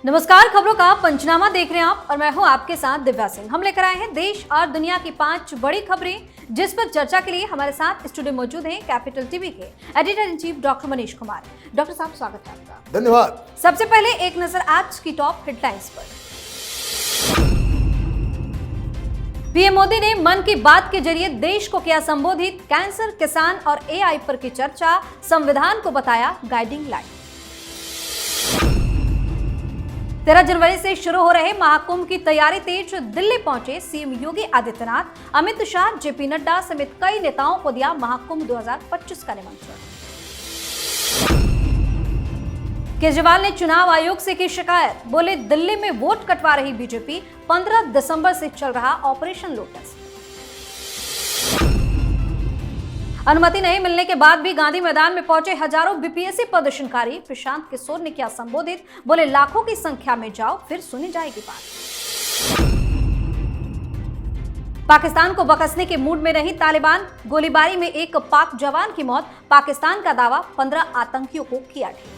नमस्कार, खबरों का पंचनामा देख रहे हैं आप और मैं हूं आपके साथ दिव्या सिंह। हम लेकर आए हैं देश और दुनिया की 5 बड़ी खबरें, जिस पर चर्चा के लिए हमारे साथ स्टूडियो मौजूद हैं कैपिटल टीवी के editor in chief doctor Manish Kumar. Doctor साहब, स्वागत है आपका। धन्यवाद। सबसे पहले एक नजर आज की टॉप हेडलाइंस पर। पीएम मोदी ने मन की बात के जरिए देश को किया संबोधित। कैंसर, किसान और एआई पर की चर्चा, संविधान को बताया गाइडिंग लाइन। 13 जनवरी से शुरू हो रहे महाकुंभ की तैयारी तेज। दिल्ली पहुंचे सीएम योगी आदित्यनाथ। अमित शाह, जेपी नड्डा समेत कई नेताओं को दिया महाकुंभ 2025 का निमंत्रण। केजरीवाल ने चुनाव आयोग से की शिकायत। बोले, दिल्ली में वोट कटवा रही बीजेपी। 15 दिसंबर से चल रहा ऑपरेशन लोटस। अनुमति नहीं मिलने के बाद भी गांधी मैदान में पहुंचे हजारों बीपीएससी प्रदर्शनकारी। प्रशांत किशोर ने किया संबोधित। बोले, लाखों की संख्या में जाओ, फिर सुनी जाएगी बात। पाकिस्तान को बकसने के मूड में रही तालिबान। गोलीबारी में एक पाक जवान की मौत। पाकिस्तान का दावा, 15 आतंकियों को किया ढेर।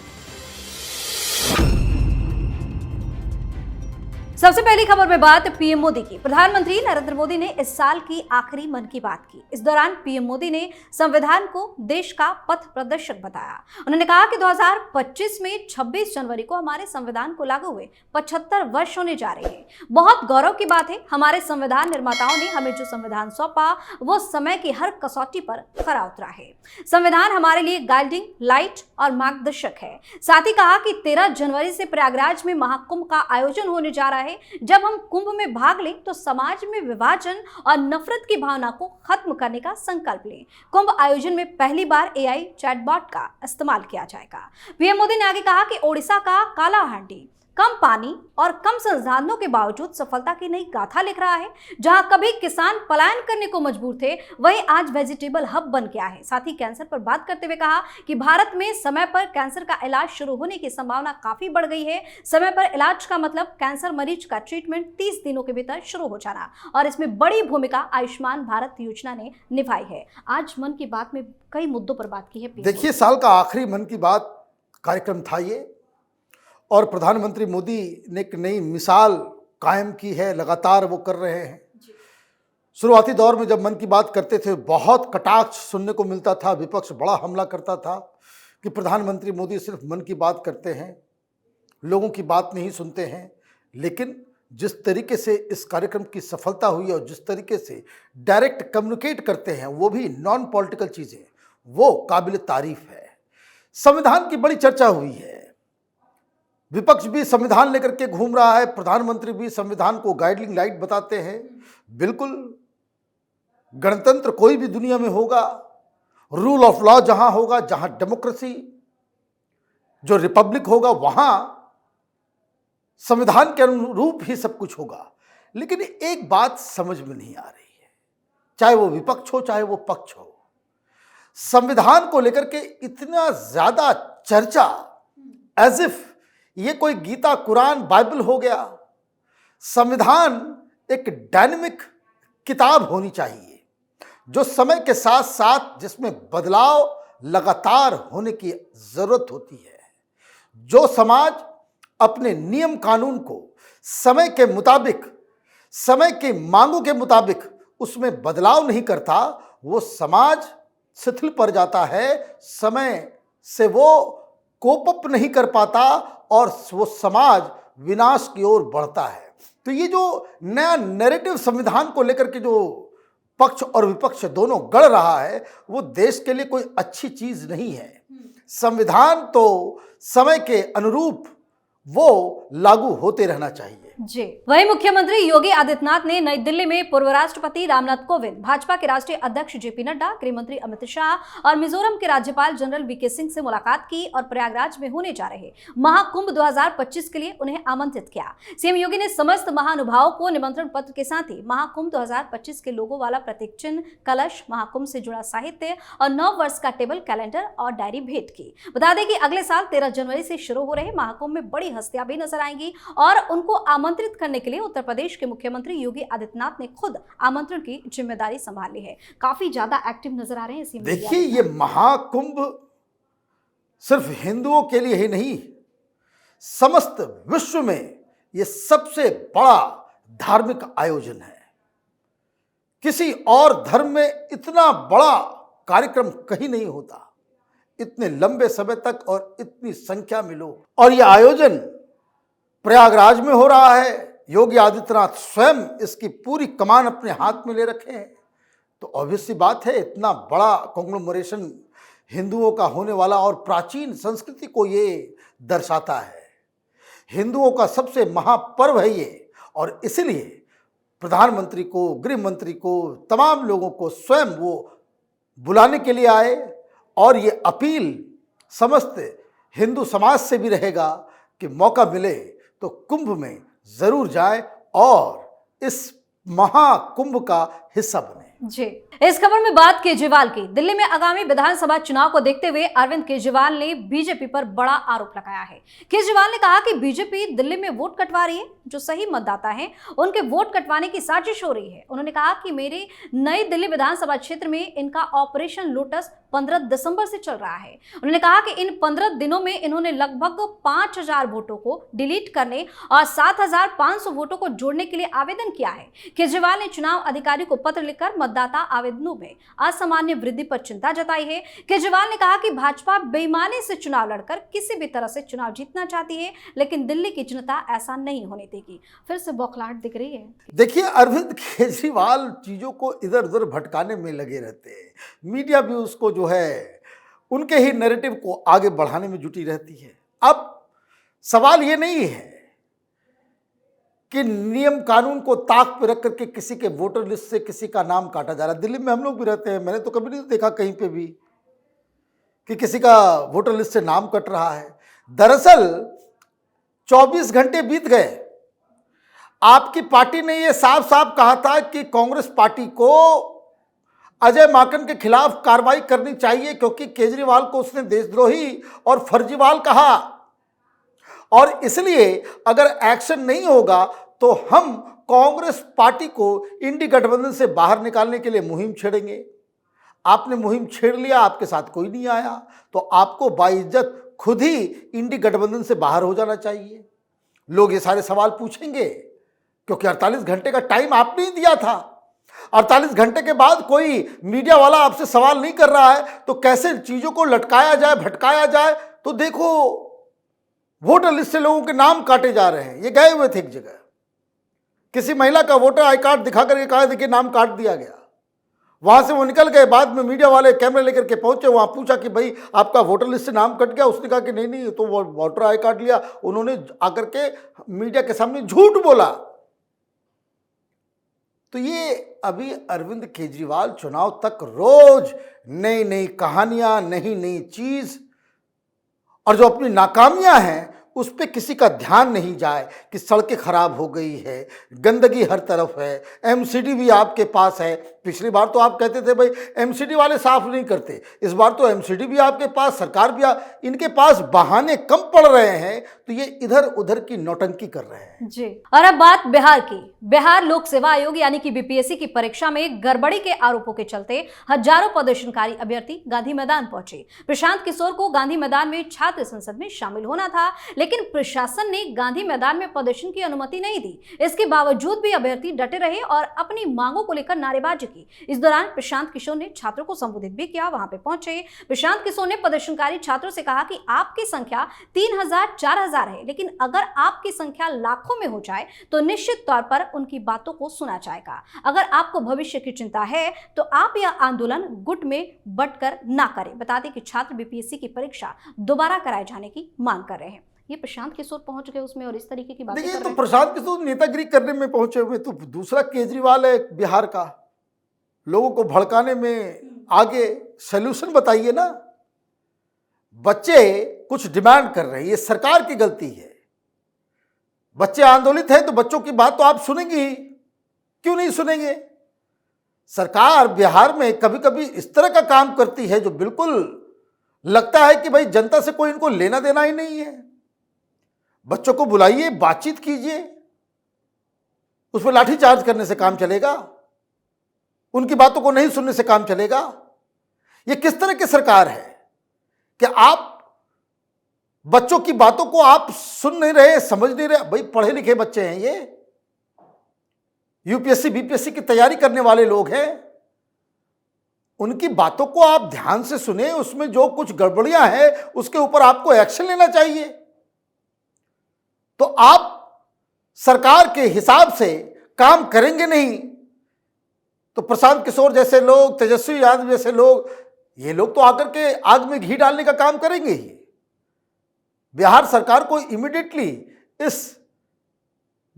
सबसे पहली खबर में बात पीएम मोदी की। प्रधानमंत्री नरेंद्र मोदी ने इस साल की आखिरी मन की बात की। इस दौरान पीएम मोदी ने संविधान को देश का पथ प्रदर्शक बताया। उन्होंने कहा कि 2025 में 26 जनवरी को हमारे संविधान को लागू हुए 75 वर्ष होने जा रहे हैं। बहुत गौरव की बात है, हमारे संविधान निर्माताओं ने हमें जो संविधान सौंपा वो समय की हर कसौटी पर खरा उतरा है। संविधान हमारे लिए गाइडिंग लाइट और मार्गदर्शक है। साथ ही कहा कि 13 जनवरी से प्रयागराज में महाकुंभ का आयोजन होने जा रहा है। जब हम कुंभ में भाग लें तो समाज में विभाजन और नफरत की भावना को खत्म करने का संकल्प लें। कुंभ आयोजन में पहली बार एआई चैटबॉट का इस्तेमाल किया जाएगा। पीएम मोदी ने आगे कहा कि ओडिशा का कालाहांडी कम पानी और कम संसाधनों के बावजूद सफलता की नई गाथा लिख रहा है। जहां कभी किसान पलायन करने को मजबूर थे, वहीं आज वेजिटेबल हब बन गया है। साथ ही कैंसर पर बात करते हुए कहा कि भारत में समय पर कैंसर का इलाज शुरू होने की संभावना काफी बढ़ गई है। समय पर इलाज का मतलब कैंसर मरीज का ट्रीटमेंट 30 दिनों के भीतर शुरू हो जाना, और इसमें बड़ी भूमिका आयुष्मान भारत योजना ने निभाई है। आज मन की बात में कई मुद्दों पर बात की है। देखिए, साल का आखिरी मन की बात कार्यक्रम था ये, और प्रधानमंत्री मोदी ने एक नई मिसाल कायम की है। लगातार वो कर रहे हैं। शुरुआती दौर में जब मन की बात करते थे, बहुत कटाक्ष सुनने को मिलता था। विपक्ष बड़ा हमला करता था कि प्रधानमंत्री मोदी सिर्फ मन की बात करते हैं, लोगों की बात नहीं सुनते हैं। लेकिन जिस तरीके से इस कार्यक्रम की सफलता हुई और जिस तरीके से डायरेक्ट कम्युनिकेट करते हैं, वो भी नॉन पॉलिटिकल चीज़ें, वो काबिल तारीफ है। संविधान की बड़ी चर्चा हुई है। विपक्ष भी संविधान लेकर के घूम रहा है, प्रधानमंत्री भी संविधान को गाइडिंग लाइट बताते हैं। बिल्कुल, गणतंत्र कोई भी दुनिया में होगा, रूल ऑफ लॉ जहां होगा, जहां डेमोक्रेसी, जो रिपब्लिक होगा, वहां संविधान के अनुरूप ही सब कुछ होगा। लेकिन एक बात समझ में नहीं आ रही है, चाहे वो विपक्ष हो चाहे वो पक्ष हो, संविधान को लेकर के इतना ज्यादा चर्चा, एज इफ ये कोई गीता, कुरान, बाइबल हो गया। संविधान एक डायनेमिक किताब होनी चाहिए, जो समय के साथ साथ जिसमें बदलाव लगातार होने की जरूरत होती है। जो समाज अपने नियम कानून को समय के मुताबिक, समय के मांगों के मुताबिक उसमें बदलाव नहीं करता, वो समाज शिथिल पड़ जाता है। समय से वो कोप अप नहीं कर पाता और वो समाज विनाश की ओर बढ़ता है। तो ये जो नया नैरेटिव संविधान को लेकर के जो पक्ष और विपक्ष दोनों गढ़ रहा है, वो देश के लिए कोई अच्छी चीज नहीं है। संविधान तो समय के अनुरूप वो लागू होते रहना चाहिए। जी, वहीं मुख्यमंत्री योगी आदित्यनाथ ने नई दिल्ली में पूर्व राष्ट्रपति रामनाथ कोविंद, भाजपा के राष्ट्रीय अध्यक्ष जेपी नड्डा, गृह मंत्री अमित शाह और मिजोरम के राज्यपाल जनरल वीके सिंह से मुलाकात की और प्रयागराज में होने जा रहे महाकुंभ 2025 के लिए उन्हें आमंत्रित किया। सीएम योगी ने समस्त महानुभावों को निमंत्रण पत्र के साथ ही महाकुंभ 2025 के लोगों वाला प्रतीक चिन्ह, कलश, महाकुंभ से जुड़ा साहित्य और 9 वर्ष का टेबल कैलेंडर और डायरी भेंट की। बता दें कि अगले साल 13 जनवरी से शुरू हो रहे महाकुंभ में बड़ी हस्तियां भी नजर आएंगी और उनको आमंत्रित करने के लिए उत्तर प्रदेश के मुख्यमंत्री योगी आदित्यनाथ ने खुद आमंत्रण की जिम्मेदारी संभाल ली है। काफी ज्यादा एक्टिव नजर आ रहे हैं। देखिए, ये महाकुंभ सिर्फ हिंदुओं के लिए ही नहीं, समस्त विश्व में ये सबसे बड़ा धार्मिक आयोजन है। किसी और धर्म में इतना बड़ा कार्यक्रम कहीं नहीं होता, इतने लंबे समय तक और इतनी संख्या में लोग। और यह आयोजन प्रयागराज में हो रहा है। योगी आदित्यनाथ स्वयं इसकी पूरी कमान अपने हाथ में ले रखे हैं। तो ऑब्वियस सी बात है, इतना बड़ा कॉन्ग्लोमरेशन हिंदुओं का होने वाला और प्राचीन संस्कृति को ये दर्शाता है। हिंदुओं का सबसे महापर्व है ये, और इसलिए प्रधानमंत्री को, गृह मंत्री को, तमाम लोगों को स्वयं वो बुलाने के लिए आए। और ये अपील समस्त हिंदू समाज से भी रहेगा कि मौका मिले तो कुंभ में जरूर जाए और इस महाकुंभ का हिस्सा बने। जी, इस खबर में बात केजरीवाल की। दिल्ली में आगामी विधानसभा चुनाव को देखते हुए अरविंद केजरीवाल ने बीजेपी पर बड़ा आरोप लगाया है। केजरीवाल ने कहा कि बीजेपी दिल्ली में वोट कटवा रही है, जो सही मतदाता हैं उनके वोट कटवाने की साजिश हो रही है। उन्होंने कहा कि मेरे नई दिल्ली विधानसभा क्षेत्र में इनका ऑपरेशन लोटस 15 दिसंबर से चल रहा है। उन्होंने कहा कि इन 15 दिनों में इन्होंने लगभग 5000 वोटों को डिलीट करने और 7500 वोटों को जोड़ने के लिए आवेदन किया है। केजरीवाल ने चुनाव अधिकारी को पत्र लिखकर मतदाता आवेदनों में असामान्य वृद्धि पर चिंता जताई है। केजरीवाल ने कहा कि भाजपा बेईमानी से चुनाव लड़कर किसी भी तरह से चुनाव जीतना चाहती है, लेकिन दिल्ली की जनता ऐसा नहीं होने देगी। फिर से बौखलाहट दिख रही है। देखिए, अरविंद केजरीवाल चीजों को इधर उधर भटकाने में लगे रहते हैं। मीडिया भी उसको जो है उनके ही नैरेटिव को आगे बढ़ाने में जुटी रहती है। अब सवाल ये नहीं है कि नियम कानून को ताक पे रख करके किसी के वोटर लिस्ट से किसी का नाम काटा जा रहा है। दिल्ली में हम लोग भी रहते हैं, मैंने तो कभी नहीं देखा कहीं पे भी कि किसी का वोटर लिस्ट से नाम कट रहा है। दरअसल 24 घंटे बीत गए, आपकी पार्टी ने यह साफ साफ कहा था कि कांग्रेस पार्टी को अजय माकन के खिलाफ कार्रवाई करनी चाहिए, क्योंकि केजरीवाल को उसने देशद्रोही और फर्जीवाल कहा, और इसलिए अगर एक्शन नहीं होगा तो हम कांग्रेस पार्टी को इंडी गठबंधन से बाहर निकालने के लिए मुहिम छेड़ेंगे। आपने मुहिम छेड़ लिया, आपके साथ कोई नहीं आया, तो आपको बाइज्जत खुद ही इंडी गठबंधन से बाहर हो जाना चाहिए। लोग ये सारे सवाल पूछेंगे, क्योंकि 48 घंटे का टाइम आपने ही दिया था। 48 घंटे के बाद कोई मीडिया वाला आपसे सवाल नहीं कर रहा है, तो कैसे चीजों को लटकाया जाए, भटकाया जाए। तो देखो, वोटर लिस्ट से लोगों के नाम काटे जा रहे हैं। ये गए हुए थे एक जगह, किसी महिला का वोटर आई कार्ड दिखा करके कहा, देखिए नाम काट दिया गया। वहां से वो निकल गए, बाद में मीडिया वाले कैमरे लेकर के पहुंचे, वहां पूछा कि भाई आपका वोटर लिस्ट से नाम कट गया। उसने कहा कि नहीं नहीं, तो वो वोटर आई कार्ड लिया। उन्होंने आकर के मीडिया के सामने झूठ बोला। तो ये अभी अरविंद केजरीवाल चुनाव तक रोज नई नई कहानियां, नई नई चीज, और जो अपनी नाकामियां हैं उस पर किसी का ध्यान नहीं जाए कि सड़कें खराब हो गई है, गंदगी हर तरफ है, एमसीडी भी आपके पास है। पिछली बार तो आप कहते थे भाई एमसीडी वाले साफ नहीं करते, इस बार तो एमसीडी भी आपके पास, सरकार भी इनके पास बहाने कम पड़ रहे हैं, तो ये इधर उधर की नौटंकी कर रहे हैं। जी, और अब बात बिहार की। बिहार लोक सेवा आयोग यानी कि बीपीएससी की परीक्षा में गड़बड़ी के आरोपों के चलते हजारों प्रदर्शनकारी अभ्यर्थी गांधी मैदान पहुंचे। प्रशांत किशोर को गांधी मैदान में छात्र संसद में शामिल होना था, लेकिन प्रशासन ने गांधी मैदान में प्रदर्शन की अनुमति नहीं दी। इसके बावजूद भी अभ्यर्थी डटे रहे और अपनी मांगों को लेकर नारेबाजी की। इस दौरान प्रशांत किशोर ने छात्रों को संबोधित भी किया। वहां पे पहुंचे प्रशांत किशोर ने प्रदर्शनकारी छात्रों से कहा कि आपकी संख्या 3000 4000 है, लेकिन अगर आपकी संख्या लाखों में हो जाए तो निश्चित तौर पर उनकी बातों को सुना जाएगा। अगर आपको भविष्य की चिंता है तो आप यह आंदोलन गुट में बंटकर ना करें। बता दें कि छात्र बीपीएससी की परीक्षा दोबारा कराए जाने की मांग कर रहे हैं। ये प्रशांत किशोर पहुंच गए उसमें और इस तरीके की बातें कर रहे हैं। तो प्रशांत किशोर नेतागिरी करने में पहुंचे हुए, तो दूसरा केजरीवाल है बिहार का, लोगों को भड़काने में आगे। सॉल्यूशन बताइए ना। बच्चे कुछ डिमांड कर रहे हैं, ये सरकार की गलती है। बच्चे आंदोलित हैं तो बच्चों की बात तो आप सुनेंगे ही, क्यों नहीं सुनेंगे। सरकार बिहार में कभी कभी इस तरह का काम करती है जो बिल्कुल लगता है कि भाई जनता से कोई इनको लेना देना ही नहीं है। बच्चों को बुलाइए, बातचीत कीजिए, उस पर लाठीचार्ज करने से काम चलेगा? उनकी बातों को नहीं सुनने से काम चलेगा? ये किस तरह की सरकार है कि आप बच्चों की बातों को आप सुन नहीं रहे, समझ नहीं रहे। भाई पढ़े लिखे बच्चे हैं, ये यूपीएससी बीपीएससी की तैयारी करने वाले लोग हैं, उनकी बातों को आप ध्यान से सुने, उसमें जो कुछ गड़बड़ियां हैं उसके ऊपर आपको एक्शन लेना चाहिए। तो आप सरकार के हिसाब से काम करेंगे नहीं तो प्रशांत किशोर जैसे लोग, तेजस्वी यादव जैसे लोग, ये लोग तो आकर के आग में घी डालने का काम करेंगे ही। बिहार सरकार को इमीडिएटली इस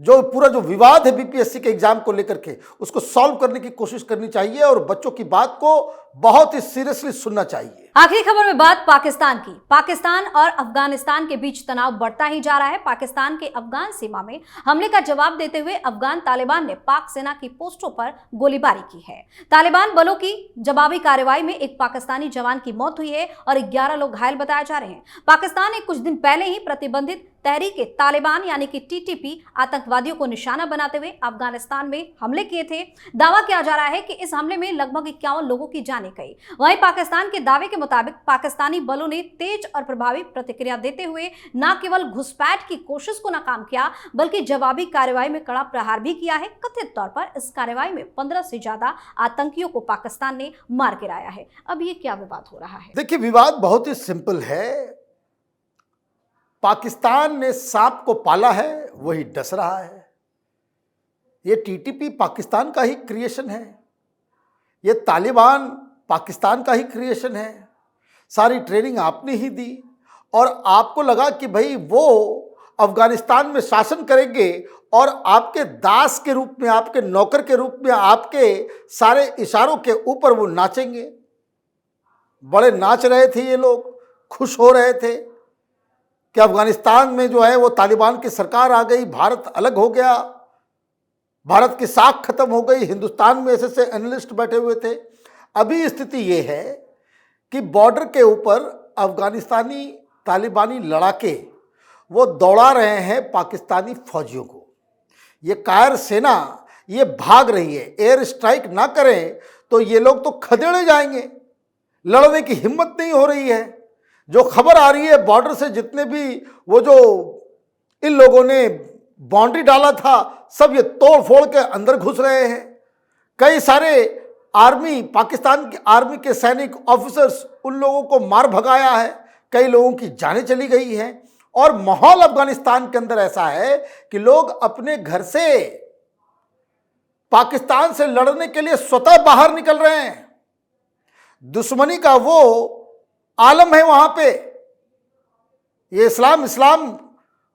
जो पूरा जो विवाद है बीपीएससी के एग्जाम को लेकर के, उसको सॉल्व करने की कोशिश करनी चाहिए और बच्चों की बात को बहुत ही सीरियसली सुनना चाहिए। आखिरी खबर में बात पाकिस्तान की। पाकिस्तान और अफगानिस्तान के बीच तनाव बढ़ता ही जा रहा है। पाकिस्तान के अफगान सीमा में हमले का जवाब देते हुए अफगान तालिबान ने पाक सेना की पोस्टों पर गोलीबारी की है। तालिबान बलों की जवाबी कार्रवाई में एक पाकिस्तानी जवान की मौत हुई है और 11 लोग घायल बताए जा रहे हैं। पाकिस्तान ने कुछ दिन पहले ही प्रतिबंधित तहरीक तालिबान यानी कि टीटीपी आतंकवादियों को निशाना बनाते हुए अफगानिस्तान में हमले किए थे। दावा किया जा रहा है कि इस हमले में लगभग 51 लोगों की जानें गई। वहीं पाकिस्तान के दावे के मुताबिक पाकिस्तानी बलों ने तेज और प्रभावी प्रतिक्रिया देते हुए न केवल घुसपैठ की कोशिश को नाकाम किया बल्कि जवाबी कार्रवाई में कड़ा प्रहार भी किया है। कथित तौर पर इस कार्रवाई में 15 से ज्यादा आतंकियों को पाकिस्तान ने मार गिराया है। अब ये क्या विवाद हो रहा है? देखिए, विवाद बहुत ही सिंपल है। पाकिस्तान ने सांप को पाला है, वही डस रहा है। ये टीटीपी पाकिस्तान का ही क्रिएशन है, ये तालिबान पाकिस्तान का ही क्रिएशन है। सारी ट्रेनिंग आपने ही दी और आपको लगा कि भाई वो अफगानिस्तान में शासन करेंगे और आपके दास के रूप में, आपके नौकर के रूप में, आपके सारे इशारों के ऊपर वो नाचेंगे। बड़े नाच रहे थे ये लोग, खुश हो रहे थे कि अफगानिस्तान में जो है वो तालिबान की सरकार आ गई, भारत अलग हो गया, भारत की साख खत्म हो गई। हिंदुस्तान में ऐसे एनालिस्ट बैठे हुए थे। अभी स्थिति ये है कि बॉर्डर के ऊपर अफगानिस्तानी तालिबानी लड़ाके वो दौड़ा रहे हैं पाकिस्तानी फौजियों को। ये कायर सेना ये भाग रही है। एयर स्ट्राइक ना करें तो ये लोग तो खदेड़े जाएंगे, लड़ने की हिम्मत नहीं हो रही है। जो खबर आ रही है बॉर्डर से, जितने भी वो जो इन लोगों ने बाउंड्री डाला था, सब ये तोड़ फोड़ के अंदर घुस रहे हैं। कई सारे आर्मी, पाकिस्तान की आर्मी के सैनिक ऑफिसर्स, उन लोगों को मार भगाया है। कई लोगों की जानें चली गई हैं और माहौल अफगानिस्तान के अंदर ऐसा है कि लोग अपने घर से पाकिस्तान से लड़ने के लिए स्वतः बाहर निकल रहे हैं। दुश्मनी का वो आलम है वहां पे। ये इस्लाम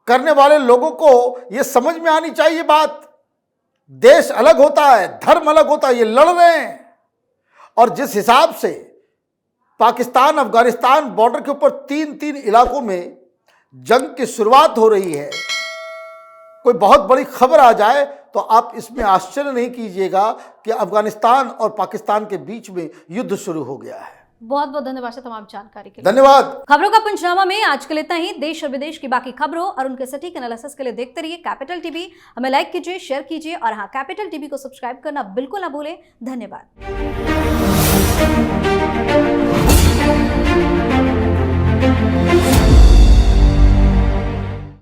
करने वाले लोगों को ये समझ में आनी चाहिए बात। देश अलग होता है, धर्म अलग होता है, ये लड़ रहे हैं। और जिस हिसाब से पाकिस्तान अफगानिस्तान बॉर्डर के ऊपर 3 इलाकों में जंग की शुरुआत हो रही है, कोई बहुत बड़ी खबर आ जाए तो आप इसमें आश्चर्य नहीं कीजिएगा कि अफगानिस्तान और पाकिस्तान के बीच में युद्ध शुरू हो गया है। बहुत बहुत धन्यवाद सर तमाम जानकारी के लिए। धन्यवाद। खबरों का पंचनामा में आज के लिए इतना ही। देश और विदेश की बाकी खबरों और उनके सटीक एनालिसिस के लिए देखते रहिए कैपिटल टीवी। हमें लाइक कीजिए, शेयर कीजिए और हाँ, कैपिटल टीवी को सब्सक्राइब करना बिल्कुल ना भूलें। धन्यवाद।